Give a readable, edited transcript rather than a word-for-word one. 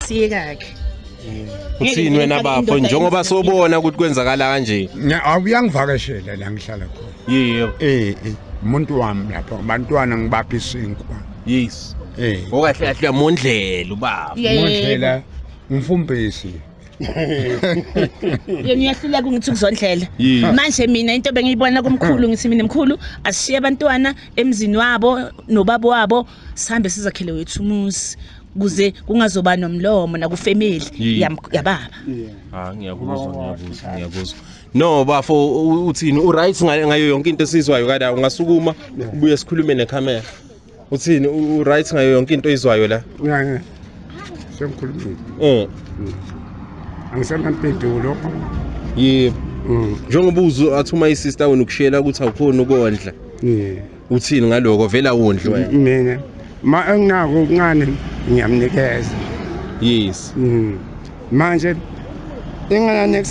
siyekakhe. Uthini wena bafo njengoba sobona ukuthi kwenzakala kanje? Awuyangivakashela la ngihlala khona. Yebo. Umuntu wami lapha abantwana ngibapha isinkwa. Yes. Okahle kahle amondlela ubaba. Mondlela umfumbisi. Yena uyahluleka ungithi ukuzondlela. Manje mina into bengiyibona kumkhulu ngithi mina mkhulu asishiye abantwana emzini wabo nobaba wabo sihambe sizakhele wethu umuzi kuze kungazoba nomlomo na kufamily yababa. Ngiyakuzwa. No bafo uthini uright ngayo yonke into esizwayo kada ungasukuma ubuye sikhulume necamera. Uthini uright ngayo yonke into izwayo la? Semkhulumile. Angisamampendulo. Yebo. Njengoba uzu athuma isister wena ukushela ukuthi awukhona ukondla. Uthini ngaloko vela wondla wena? Mina ma enginako ukuncane ngiyamnikeza. Yes. Manje ingane